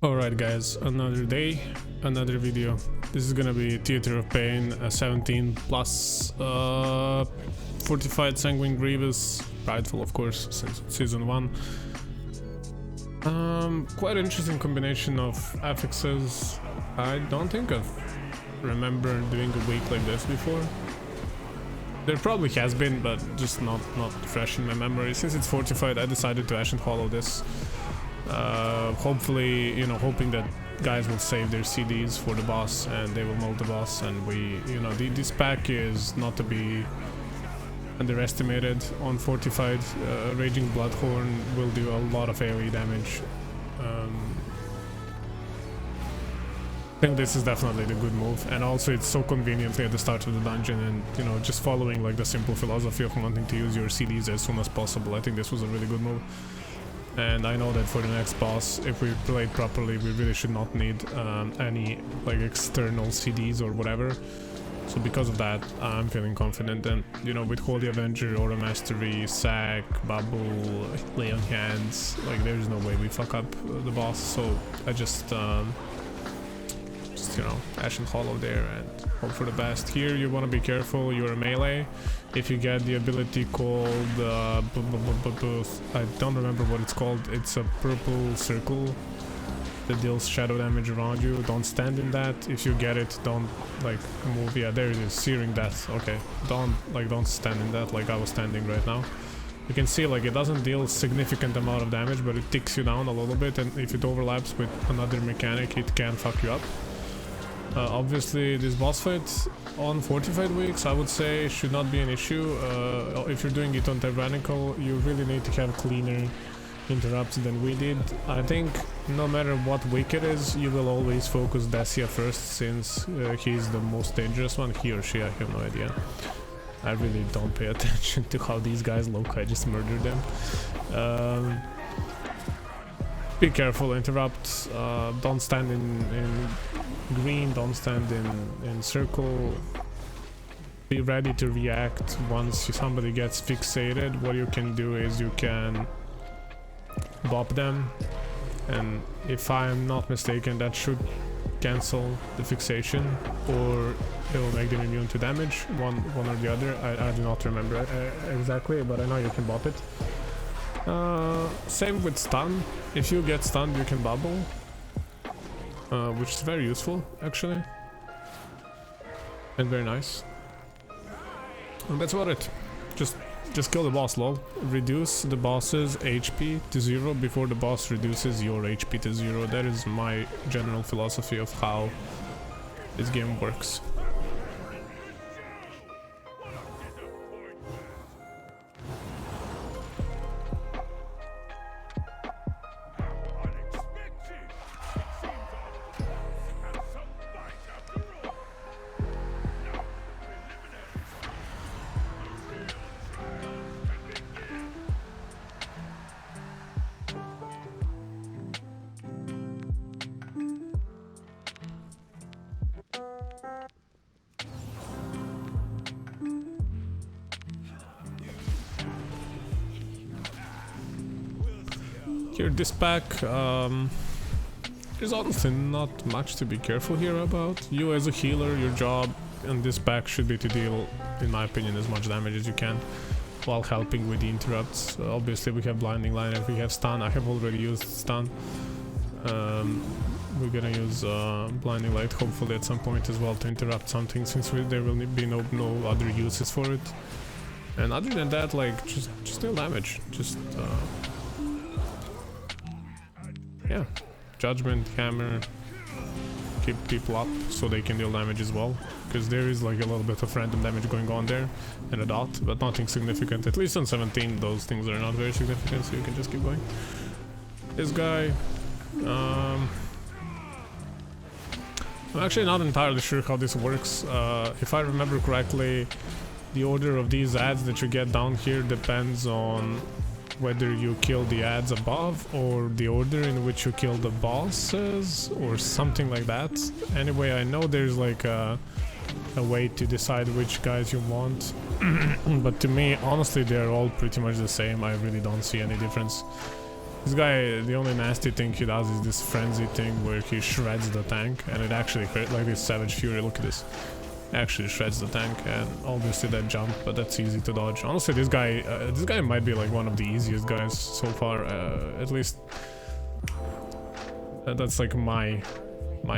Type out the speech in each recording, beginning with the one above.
Alright guys, another day, another video. This is gonna be Theather of Pain, 17 plus Fortified, Sanguine, Grievous, Prideful of course, since season 1. Quite interesting combination of affixes. I don't think I've remembered doing a week like this before. There probably has been, but just not fresh in my memory. Since it's Fortified, I decided to Ashen Hollow this. Hopefully, hoping that guys will save their CDs for the boss and they will mold the boss, and we, this pack is not to be underestimated on Fortified. Raging Bloodhorn will do a lot of AoE damage. I think this is definitely the good move, and also it's so conveniently at the start of the dungeon, and just following like the simple philosophy of wanting to use your CDs as soon as possible. I think this was a really good move. And I know that for the next boss, if we play it properly, we really should not need any like external CDs or whatever. So because of that, I'm feeling confident. And with Holy Avenger, Aura Mastery, Sack, Bubble, Lay on Hands, like there's no way we fuck up the boss. So I just Ashen Hollow there and hope for the best. Here you want to be careful, you're a melee. If you get the ability called I don't remember what it's called. It's a purple circle that deals shadow damage around you. Don't stand in that. If you get it, don't like move. Yeah, there it is, Searing Death. Okay, don't stand in that like I was standing right now. You can see like it doesn't deal significant amount of damage, but it ticks you down a little bit, and if it overlaps with another mechanic, it can fuck you up. Obviously this boss fight on Fortified weeks, I would say, should not be an issue. If you're doing it on Tyrannical, you really need to have cleaner interrupts than we did. I think no matter what week it is, you will always focus Dacia first, since he's the most dangerous one. He or she, I have no idea. I really don't pay attention to how these guys look, I just murdered them. Be careful, interrupt, don't stand in green, don't stand in circle. Be ready to react once somebody gets fixated. What you can do is you can bop them, and if I'm not mistaken, that should cancel the fixation, or it will make them immune to damage, one or the other. I do not remember exactly, but I know you can bop it. Same with stun. If you get stunned, you can bubble, which is very useful actually, and very nice. And that's about it. Just kill the boss, lol. Reduce the boss's HP to 0 before the boss reduces your HP to 0. That is my general philosophy of how this game works. Here, this pack, there's honestly not much to be careful here about. You as a healer, your job in this pack should be to deal, in my opinion, as much damage as you can while helping with the interrupts. Obviously we have Blinding Light and we have Stun. I have already used Stun. We're gonna use Blinding Light hopefully at some point as well to interrupt something, since there will be no other uses for it. And other than that, like, just deal damage. Yeah, Judgment, Hammer, keep people up so they can deal damage as well, because there is like a little bit of random damage going on there, and a dot, but nothing significant. At least on 17 those things are not very significant, so you can just keep going. This guy, I'm actually not entirely sure how this works. If I remember correctly, the order of these ads that you get down here depends on whether you kill the ads above or the order in which you kill the bosses or something like that. Anyway, I know there's like a way to decide which guys you want, but to me, honestly, they're all pretty much the same. I really don't see any difference. This guy, the only nasty thing he does is this frenzy thing where he shreds the tank, and it actually hurt, like this Savage Fury, look at this. Actually shreds the tank, and obviously that jump, but that's easy to dodge. Honestly, this guy might be like one of the easiest guys so far, at least that's like my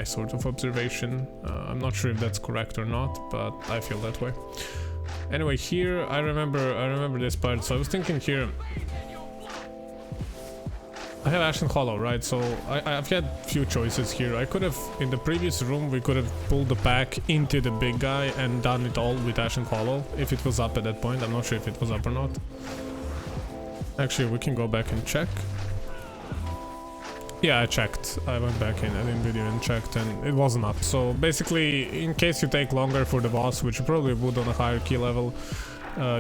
sort of observation. I'm not sure if that's correct or not, but I feel that way. Anyway, here I remember this part. So I was thinking here, I have Ashen Hollow, right? So I've had few choices here. I could have, in the previous room, we could have pulled the pack into the big guy and done it all with Ashen Hollow, if it was up at that point. I'm not sure if it was up or not. Actually, we can go back and check. Yeah, I checked. I went back in video and checked, and it wasn't up. So basically, in case you take longer for the boss, which you probably would on a higher key level,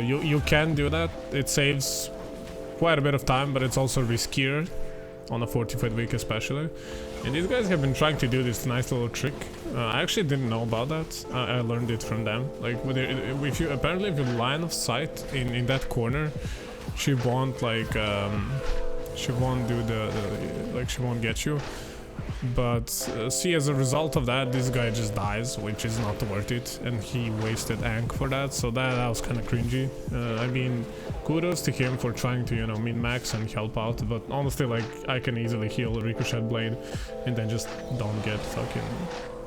you can do that. It saves quite a bit of time, but it's also riskier on a Fortified week especially. And these guys have been trying to do this nice little trick. I actually didn't know about that. I learned it from them. Like, if you line of sight in that corner, she won't like she won't do like she won't get you. But see, as a result of that, this guy just dies, which is not worth it, and he wasted Ankh for that, so that was kind of cringy. I mean, kudos to him for trying to, you know, min-max and help out, but honestly, like, I can easily heal a Ricochet Blade and then just don't get fucking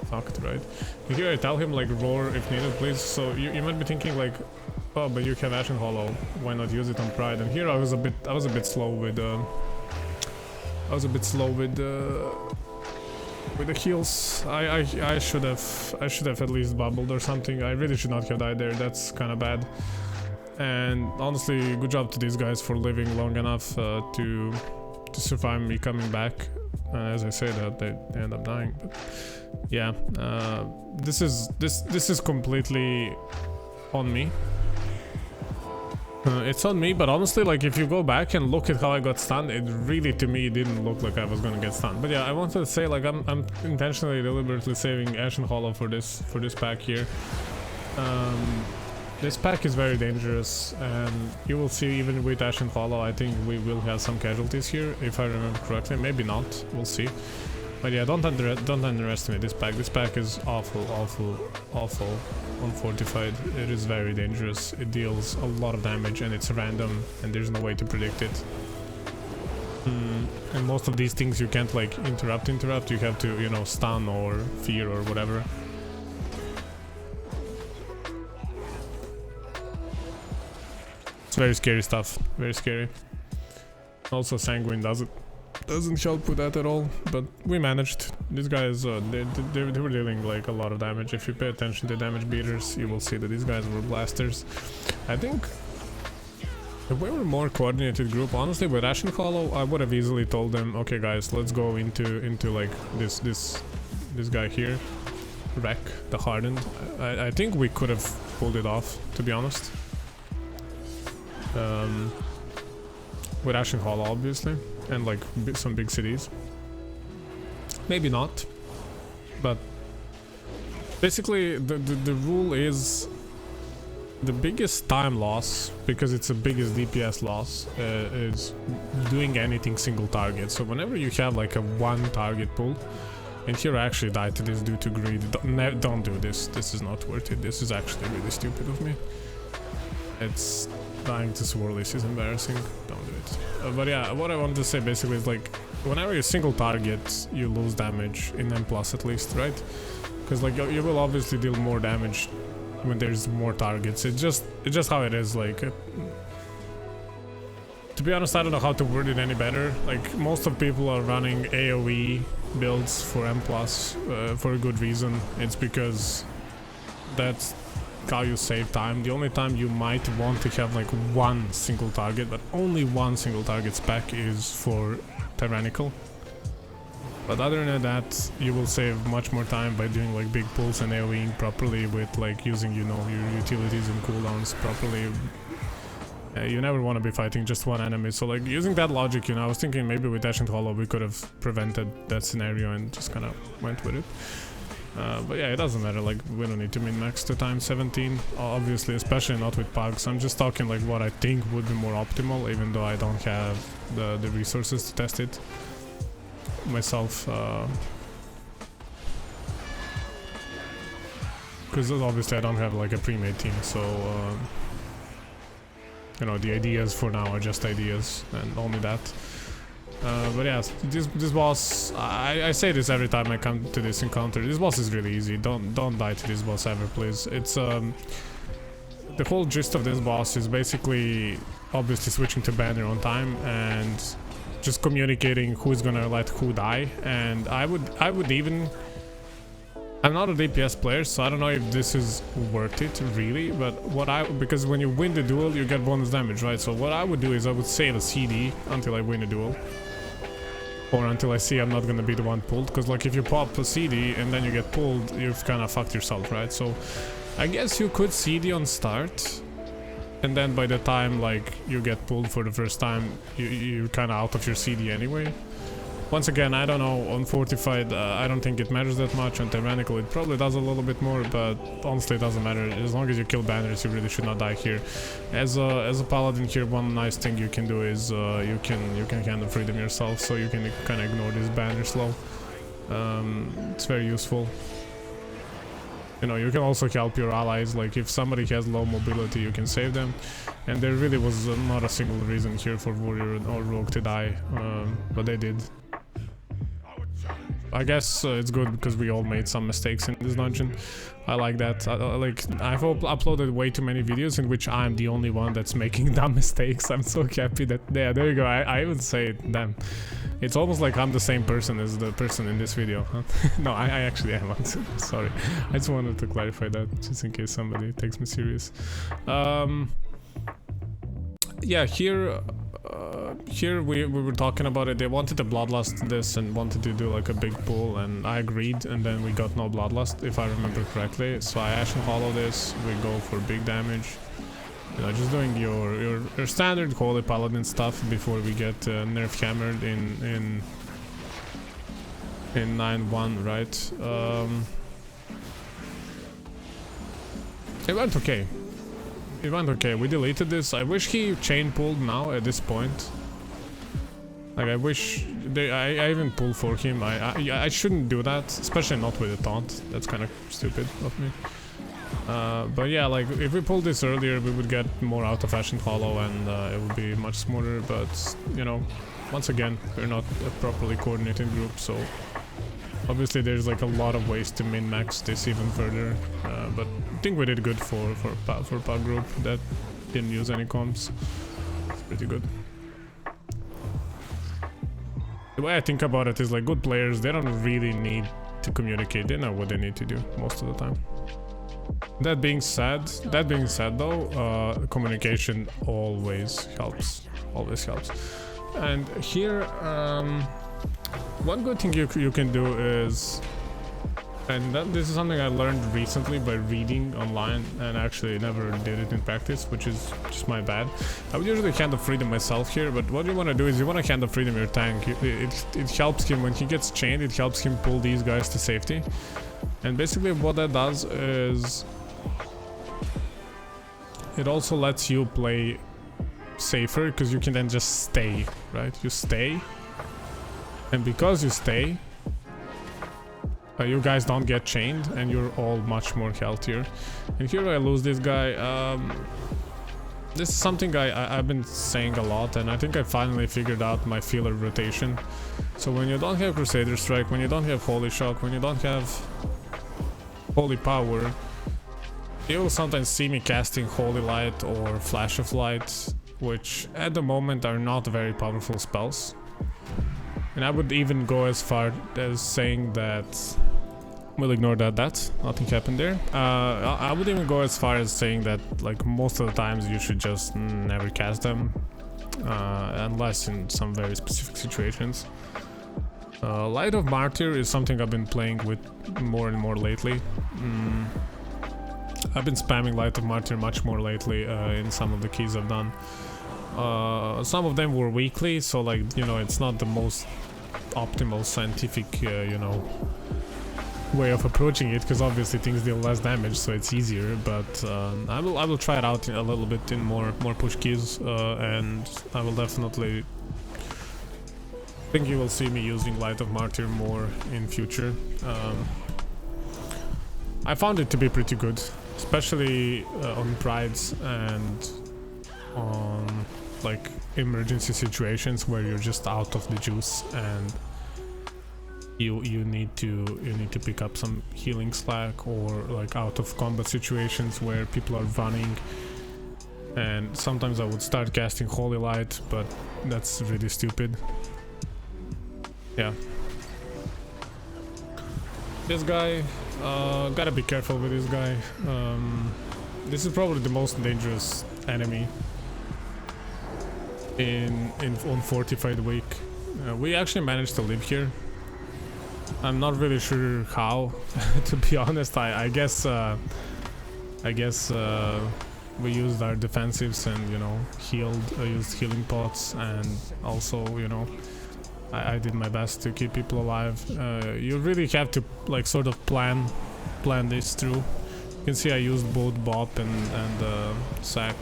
fucked, right? And here I tell him, like, roar if needed, please. So you might be thinking, like, oh, but you have Ashen Hollow, why not use it on Pride? And here I was a bit slow with with the heals. I should have at least bubbled or something. I really should not have died there. That's kind of bad. And honestly, good job to these guys for living long enough to survive me coming back. As I say that, they end up dying. But yeah, this is completely on me. It's on me, but honestly, like, if you go back and look at how I got stunned, it really, to me, didn't look like I was gonna get stunned. But yeah, I wanted to say, like, I'm intentionally, deliberately saving Ashen Hollow for this pack here. This pack is very dangerous, and you will see even with Ashen Hollow, I think we will have some casualties here, if I remember correctly. Maybe not, we'll see. But yeah, don't underestimate this pack. This pack is awful on Fortified. It is very dangerous. It deals a lot of damage, and it's random, and there's no way to predict it. And most of these things you can't, like, interrupt. You have to, you know, stun or fear or whatever. It's very scary stuff. Very scary. Also, Sanguine doesn't help with that at all, but we managed. These guys, they were dealing like a lot of damage. If you pay attention to damage beaters, you will see that these guys were blasters. I think if we were a more coordinated group, honestly, with Ashen Hollow, I would have easily told them, okay guys, let's go into like this guy here, Wreck the Hardened. I think we could have pulled it off, to be honest. With Ashen Hollow, obviously, and like some big cities. Maybe not, but basically the rule is the biggest time loss, because it's the biggest DPS loss, is doing anything single target. So whenever you have like a one target pull, and here I actually died to this due to greed. Don't do this. This is not worth it. This is actually really stupid of me. It's dying to Swirlies is embarrassing. Don't do it. But yeah, what I want to say basically is, like, whenever you single target, you lose damage in M+ at least, right? Because like you will obviously deal more damage when there's more targets. It's just how it is. Like, to be honest, I don't know how to word it any better. Like, most of people are running AoE builds for M+, for a good reason. It's because that's how you save time. The only time you might want to have like one single target, but only one single target spec, is for Tyrannical. But other than that, you will save much more time by doing like big pulls and AoEing properly, with like using, you know, your utilities and cooldowns properly. You never want to be fighting just one enemy. So like, using that logic, you know, I was thinking maybe with Ashen Hollow we could have prevented that scenario and just kind of went with it. But yeah, it doesn't matter, like we don't need to min-max to times 17, obviously, especially not with pugs. I'm just talking like what I think would be more optimal, even though I don't have the resources to test it myself. Because obviously I don't have like a pre-made team, so you know, the ideas for now are just ideas and only that. But yeah, this boss, I say this every time I come to this encounter. This boss is really easy. Don't die to this boss ever, please. It's the whole gist of this boss is basically obviously switching to banner on time and just communicating who's gonna let who die. And I would even, I'm not a DPS player, so I don't know if this is worth it really, but because when you win the duel you get bonus damage, right? So what I would do is I would save a CD until I win a duel. Or until I see I'm not gonna be the one pulled, because like if you pop a CD and then you get pulled, you've kind of fucked yourself, right? So I guess you could CD on start, and then by the time like you get pulled for the first time, you're kind of out of your CD anyway. Once again, I don't know, on Fortified, I don't think it matters that much. On Tyrannical, it probably does a little bit more, but honestly, it doesn't matter. As long as you kill banners, you really should not die here. As a Paladin here, one nice thing you can do is you can kind of free them yourself, so you can kind of ignore this banner slow. It's very useful. You know, you can also help your allies, like if somebody has low mobility, you can save them. And there really was not a single reason here for Warrior or Rogue to die, but they did. I guess it's good because we all made some mistakes in this dungeon. I like that. I've uploaded way too many videos in which I'm the only one that's making dumb mistakes. I'm so happy that, yeah, there you go. I would say it, damn. It's almost like I'm the same person as the person in this video, huh? No, I actually am. Sorry. I just wanted to clarify that, just in case somebody takes me serious. Yeah, here we were talking about it. They wanted to bloodlust this and wanted to do like a big pull, and I agreed, and then we got no bloodlust if I remember correctly. So I Ashen Hollow this, we go for big damage. You know, just doing your standard Holy Paladin stuff before we get nerf hammered in 9-1, right? It went okay. It went okay. We deleted this. I wish he chain pulled now at this point. Like I wish I even pull for him. I shouldn't do that, especially not with a taunt. That's kind of stupid of me. But yeah, like if we pulled this earlier, we would get more out of Ashen Hollow, and it would be much smoother. But you know, once again, we're not a properly coordinated group, so obviously there's like a lot of ways to min-max this even further. But I think we did good for pug group that didn't use any comps. It's pretty good. The way I think about it is like good players, they don't really need to communicate. They know what they need to do most of the time. That being said though, communication always helps. Always helps. And here, one good thing you can do is, and this is something I learned recently by reading online, and actually never did it in practice, which is just my bad. I would usually Hand of Freedom myself here, but what you want to do is you want to Hand of Freedom your tank. It helps him when he gets chained. It helps him pull these guys to safety, and basically what that does is it also lets you play safer, because you can then just stay, right? You stay, and because you stay, you guys don't get chained, and you're all much more healthier. And here I lose this guy. This is something I've been saying a lot, and I think I finally figured out my feeler rotation. So when you don't have Crusader Strike, when you don't have Holy Shock, when you don't have Holy Power, you will sometimes see me casting Holy Light or Flash of Light, which at the moment are not very powerful spells. And I would even go as far as saying that, we'll ignore that, nothing happened there. I would even go as far as saying that like most of the times you should just never cast them, unless in some very specific situations. Light of Martyr is something I've been playing with more and more lately. I've been spamming Light of Martyr much more lately in some of the keys I've done. Some of them were weekly, so like, you know, it's not the most optimal scientific, you know, way of approaching it, because obviously things deal less damage, so it's easier. But I will try it out a little bit in more push keys, and I will definitely think you will see me using Light of Martyr more in future. I found it to be pretty good, especially on prides and on like emergency situations where you're just out of the juice and you need to pick up some healing slack, or like out of combat situations where people are running. And sometimes I would start casting Holy Light, but that's really stupid. Yeah. This guy, gotta be careful with this guy. This is probably the most dangerous enemy on Fortified week. We actually managed to live here. I'm not really sure how, to be honest. I guess we used our defensives and, you know, used healing pots, and also, you know, I did my best to keep people alive. You really have to like sort of plan this through. You can see I used both Bop and Sack.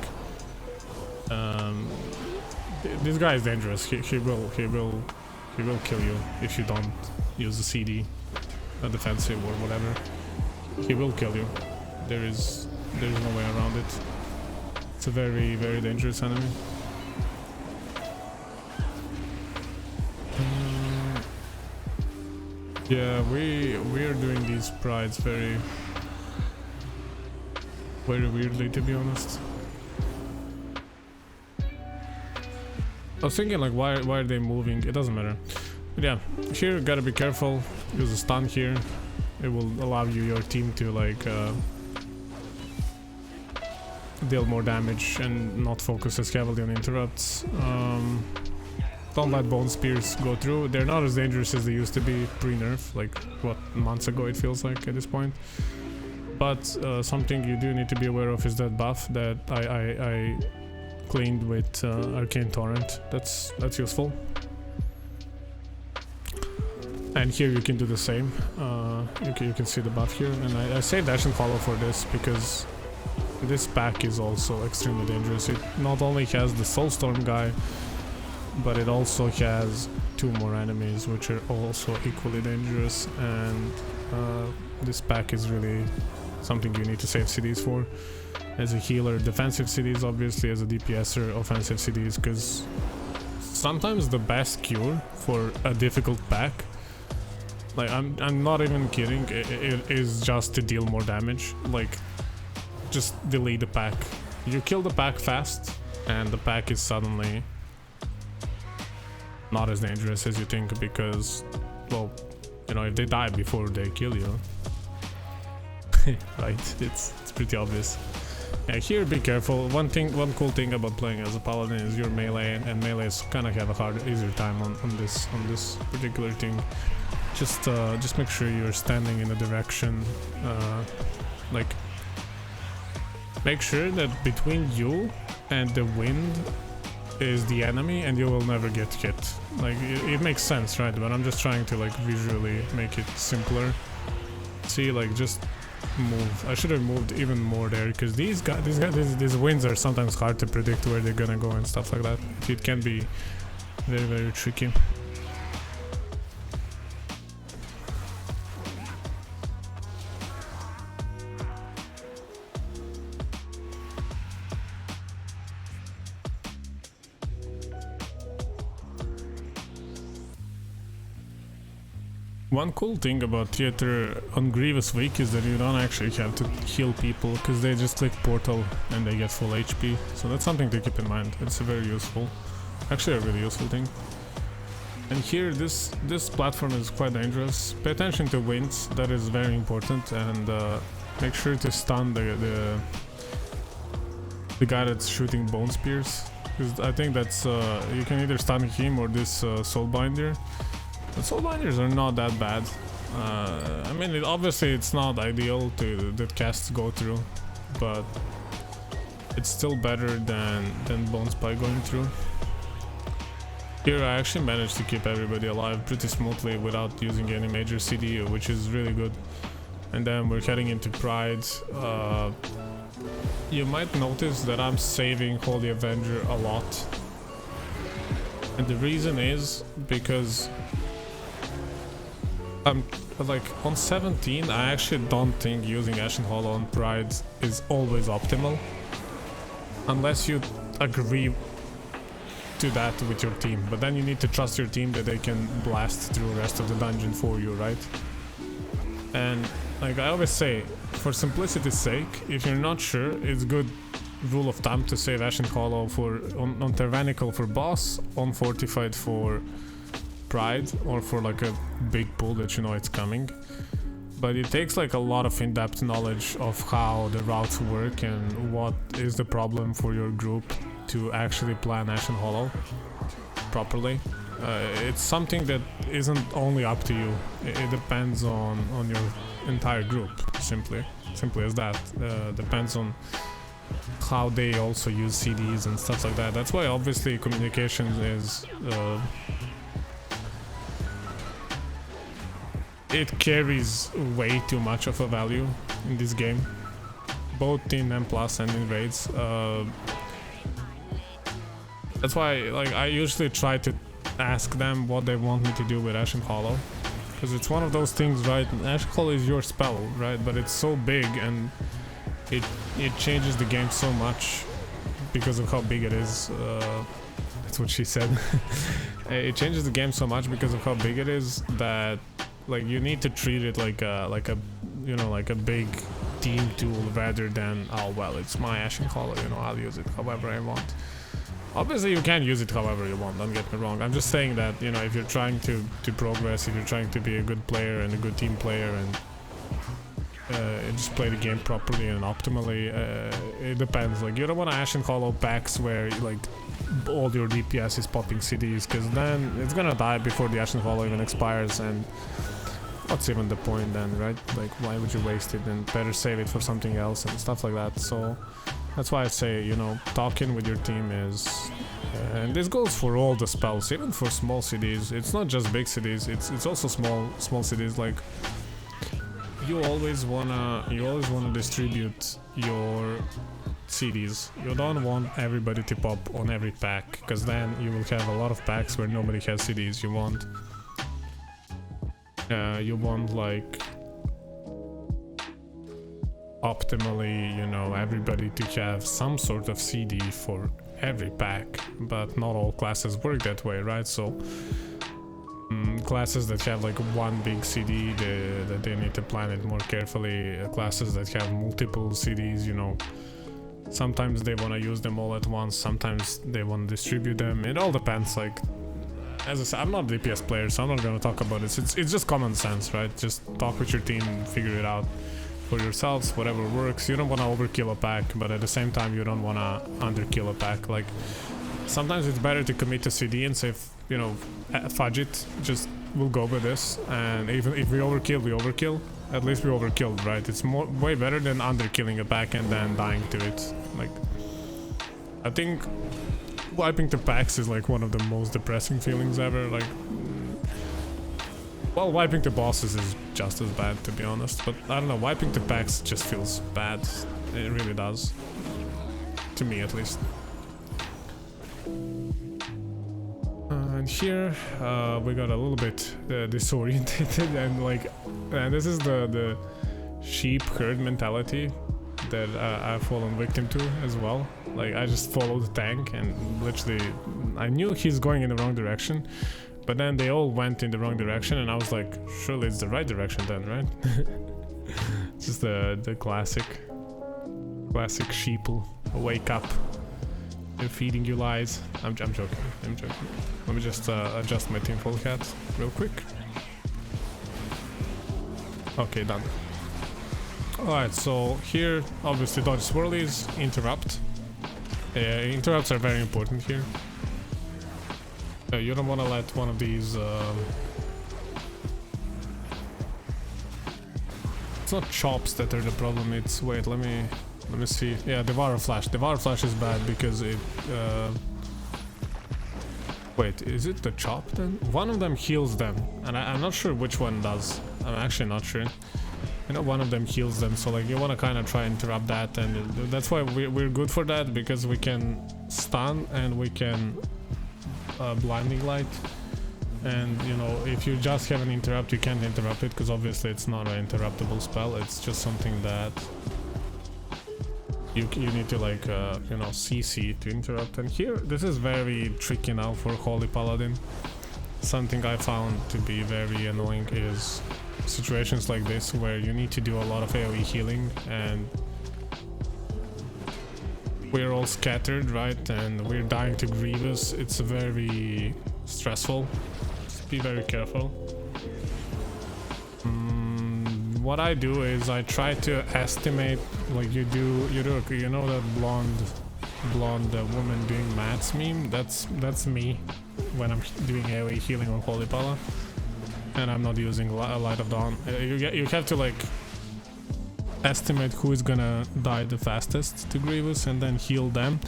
This guy is dangerous. He will kill you if you don't use a CD, a defensive or whatever. He will kill you. There's no way around it. It's a very, very dangerous enemy. Yeah, we're doing these prides very weirdly, to be honest. I was thinking like why are they moving? It doesn't matter. But yeah, here gotta be careful. Use a stun here. It will allow your team to like deal more damage and not focus as heavily on interrupts. Don't let Bone Spears go through. They're not as dangerous as they used to be pre-nerf, like what, months ago it feels like at this point. But something you do need to be aware of is that buff that I cleaned with Arcane Torrent. That's useful. And here you can do the same. You can see the buff here, and I saved Ash and Follow for this because this pack is also extremely dangerous. It not only has the Soulstorm guy, but it also has 2 more enemies which are also equally dangerous, and this pack is really something you need to save CDs for. As a healer, defensive CDs, obviously. As a DPSer, offensive CDs, because sometimes the best cure for a difficult pack, like I'm not even kidding, it is just to deal more damage. Like, just delete the pack. You kill the pack fast, and the pack is suddenly not as dangerous as you think, because, well, you know, if they die before they kill you, right? It's pretty obvious. Yeah, here be careful. One cool thing about playing as a paladin is your melee, and melees kind of have a easier time on this particular thing. Just make sure you're standing in a direction, like, make sure that between you and the wind is the enemy, and you will never get hit. Like, it makes sense, right? But I'm just trying to like visually make it simpler. See, like, just move. I should have moved even more there, because these winds are sometimes hard to predict where they're gonna go and stuff like that. It can be very, very tricky. One cool thing about Theather on Grievous week is that you don't actually have to heal people, because they just click portal and they get full HP. So that's something to keep in mind. It's a very useful, actually a really useful thing. And here, this platform is quite dangerous. Pay attention to winds, that is very important, and make sure to stun the guy that's shooting Bone Spears, because I think that's you can either stun him or this Soulbinder. The Soulbinders are not that bad. I mean, obviously it's not ideal that casts go through, but it's still better than Bone Spy going through. Here I actually managed to keep everybody alive pretty smoothly without using any major CD, which is really good. And then we're heading into Pride. You might notice that I'm saving Holy Avenger a lot. And the reason is because I'm like on 17, I actually don't think using Ashen Hollow on Pride is always optimal. Unless you agree to that with your team, but then you need to trust your team that they can blast through the rest of the dungeon for you, right? And like I always say, for simplicity's sake, if you're not sure, it's good rule of thumb to save Ashen Hollow for on Tyrannical for boss, on Fortified for Pride, or for like a big pull that you know it's coming. But it takes like a lot of in-depth knowledge of how the routes work and what is the problem for your group to actually plan Ashen Hollow properly. It's something that isn't only up to you. It depends on your entire group, simply as that. Depends on how they also use CDs and stuff like that. That's why obviously communication is it carries way too much of a value in this game, both in M+ and in raids. That's why like I usually try to ask them what they want me to do with Ashen Hollow, because it's one of those things, right? Ashen Hollow is your spell, right? But it's so big and it changes the game so much because of how big it is. That's what she said. It changes the game so much because of how big it is that like you need to treat it like a you know, like a big team tool rather than, oh well, it's my Ashen Hollow, you know, I'll use it however I want. Obviously you can use it however you want, don't get me wrong. I'm just saying that, you know, if you're trying to progress, if you're trying to be a good player and a good team player and just play the game properly and optimally, it depends. Like you don't want to Ashen Hollow packs where like all your DPS is popping CDs, because then it's gonna die before the Ashen Hollow even expires, and what's even the point then, right? Like why would you waste it, and better save it for something else and stuff like that. So that's why I say, you know, talking with your team is, and this goes for all the spells, even for small cities. It's not just big cities, it's also small cities. Like you always wanna distribute your CDs. You don't want everybody to pop on every pack, because then you will have a lot of packs where nobody has CDs. You want like optimally, you know, everybody to have some sort of CD for every pack, but not all classes work that way, right? So classes that have like one big CD, that they need to plan it more carefully. Classes that have multiple CDs, you know, sometimes they want to use them all at once, sometimes they want to distribute them. It all depends. Like as I said, I'm not a DPS player, so I'm not going to talk about it. It's just common sense, right? Just talk with your team, figure it out for yourselves, whatever works. You don't want to overkill a pack, but at the same time you don't want to underkill a pack. Like sometimes it's better to commit to CD and say, you know, fudge it, just we'll go with this, and even if we overkill, at least we overkilled, right? It's way better than underkilling a pack and then dying to it. Like I think wiping the packs is like one of the most depressing feelings ever. Like, well, wiping the bosses is just as bad, to be honest, but I don't know, wiping the packs just feels bad. It really does, to me at least. And here we got a little bit disorientated, and this is the sheep herd mentality that I've fallen victim to as well. Like I just followed the tank and literally I knew he's going in the wrong direction, but then they all went in the wrong direction and I was like, surely it's the right direction then, right? Just the classic sheeple. Wake up, they're feeding you lies. I'm joking. Let me just adjust my team full cat real quick. Okay, done. Alright, so here obviously dodge swirlies, interrupt. Interrupts are very important here. You don't want to let one of these it's not chops that are the problem, it's, wait, let me see. Yeah, Devour Flash. Devour Flash is bad because it Wait, is it the chop then? One of them heals them, and I'm not sure which one does. I'm actually not sure. I know one of them heals them, so like you want to kind of try and interrupt that, and that's why we're good for that, because we can stun and we can blinding light. And you know, if you just have an interrupt, you can't interrupt it, because obviously it's not an interruptible spell. It's just something that you need to like you know, CC to interrupt. And here this is very tricky now for Holy Paladin. Something I found to be very annoying is situations like this where you need to do a lot of AoE healing and we're all scattered, right? And we're dying to Grievous. It's very stressful. Just be very careful. What I do is I try to estimate, like you know that blonde woman doing mats meme? That's me when I'm doing AoE healing on Holy Pala, and I'm not using Light of Dawn. You have to like estimate who is gonna die the fastest to Grievous, and then heal them,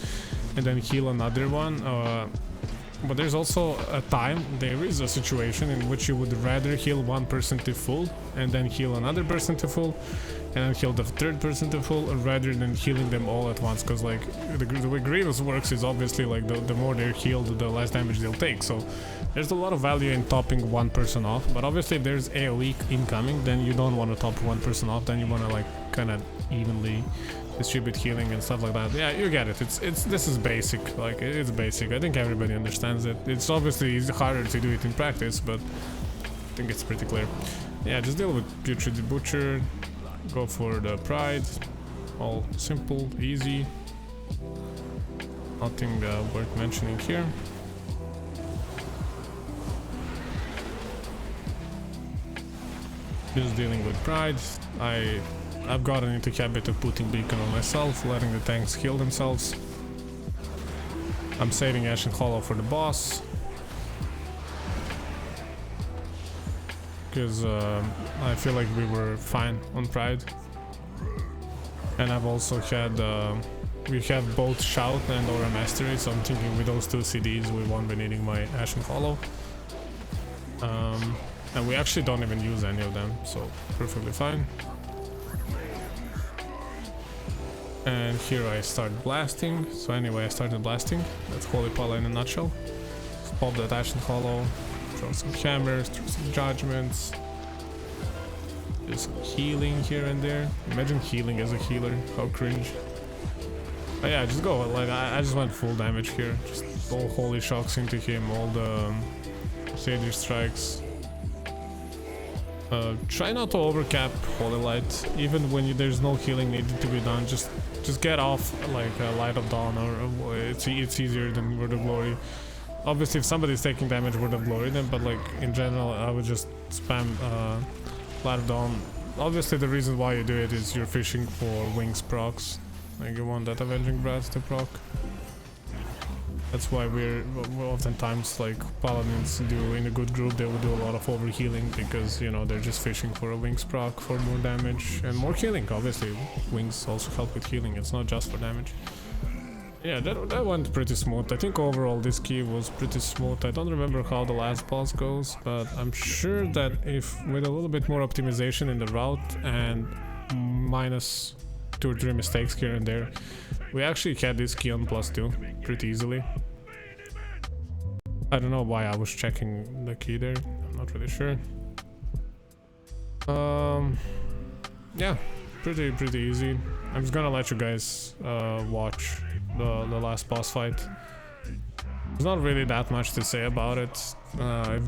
and then heal another one. But there's also a time, there is a situation in which you would rather heal one person to full and then heal another person to full and then heal the third person to full, rather than healing them all at once, because like the way Grievous works is obviously like the more they're healed, the less damage they'll take. So there's a lot of value in topping one person off, but obviously if there's AoE incoming, then you don't want to top one person off, then you want to like kind of evenly distribute healing and stuff like that. Yeah, you get it. This is basic. Like it's basic. I think everybody understands it. It's obviously harder to do it in practice, but I think it's pretty clear. Yeah, just deal with Putrid the Butcher. Go for the Pride. All simple, easy. Nothing worth mentioning here. Just dealing with Pride. I've gotten into the habit of putting beacon on myself, letting the tanks heal themselves. I'm saving Ashen Hollow for the boss, because I feel like we were fine on Pride. And I've also had we have both Shout and Aura Mastery, so I'm thinking with those two CDs we won't be needing my Ashen Hollow. And we actually don't even use any of them, so perfectly fine. And here I start blasting. So anyway, I started blasting. That's Holy Pala in a nutshell. Just pop that Ashen Hollow, throw some hammers, throw some judgments. Just healing here and there. Imagine healing as a healer, how cringe. But yeah, just go, like I just went full damage here. Just all holy shocks into him, all the Theather strikes. Try not to overcap Holy Light, even when there's no healing needed to be done. Just get off like Light of Dawn, or it's easier than Word of Glory. Obviously, if somebody's taking damage, Word of Glory them, but like in general, I would just spam Light of Dawn. Obviously, the reason why you do it is you're fishing for wings procs. Like you want that Avenging Breath to proc. That's why we're oftentimes like paladins do in a good group, they will do a lot of overhealing, because you know they're just fishing for a wings proc for more damage and more healing. Obviously wings also help with healing, it's not just for damage. Yeah, that went pretty smooth. I think overall this key was pretty smooth. I don't remember how the last boss goes, but I'm sure that if with a little bit more optimization in the route and minus 2 or 3 mistakes here and there, we actually had this key on +2 pretty easily. I don't know why I was checking the key there, I'm not really sure. Yeah, pretty easy. I'm just gonna let you guys watch the last boss fight. There's not really that much to say about it.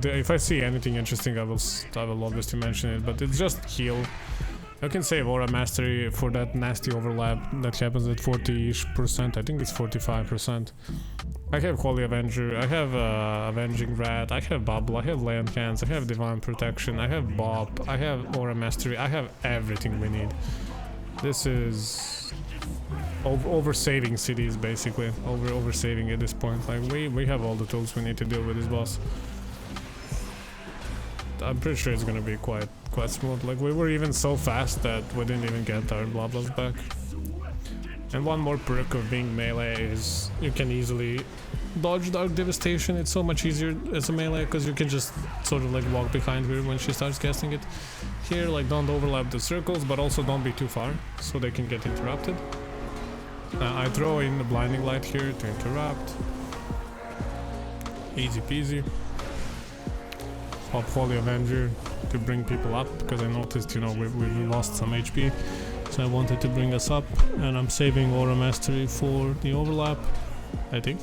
If I see anything interesting, I will obviously mention it, but it's just heal. I can save Aura Mastery for that nasty overlap that happens at 40-ish%. I think it's 45%. I have Holy Avenger, I have Avenging Rat, I have Bubble, I have Land Hands, I have Divine Protection, I have Bop, I have Aura Mastery, I have everything we need. This is over-saving cities, basically. Over-saving at this point. Like, we have all the tools we need to deal with this boss. I'm pretty sure it's gonna be quite smooth. Like, we were even so fast that we didn't even get our blah blahs back. And one more perk of being melee is you can easily dodge Dark Devastation. It's so much easier as a melee because you can just sort of like walk behind her when she starts casting it. Here, like, don't overlap the circles, but also don't be too far so they can get interrupted. I throw in the blinding light here to interrupt. Easy peasy. Pop Holy Avenger to bring people up because I noticed, you know, we lost some HP. So I wanted to bring us up, and I'm saving Aura Mastery for the overlap, I think.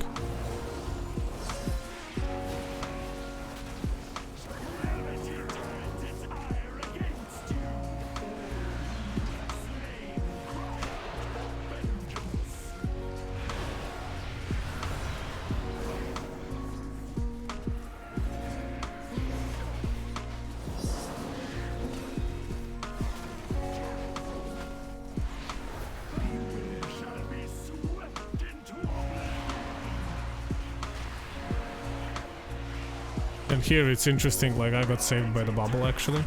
And here it's interesting, like I got saved by the bubble actually.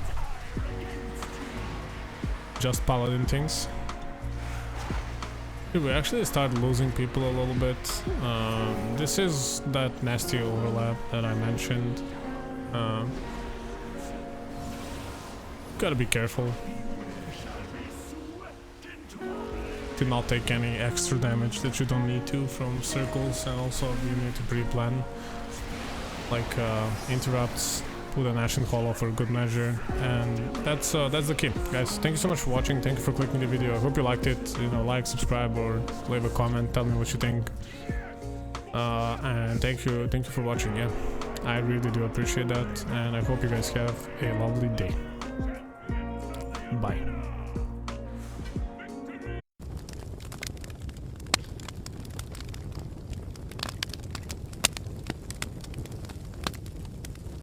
Just paladin things. Here we actually started losing people a little bit. This is that nasty overlap that I mentioned. Gotta be careful to not take any extra damage that you don't need to from circles, and also you need to pre-plan. Like interrupts, put an Ashen Hollow for good measure, and that's the key, guys. Thank you so much for watching. Thank you for clicking the video. I hope you liked it. You know, like, subscribe, or leave a comment. Tell me what you think. And thank you for watching. Yeah, I really do appreciate that, and I hope you guys have a lovely day. Bye.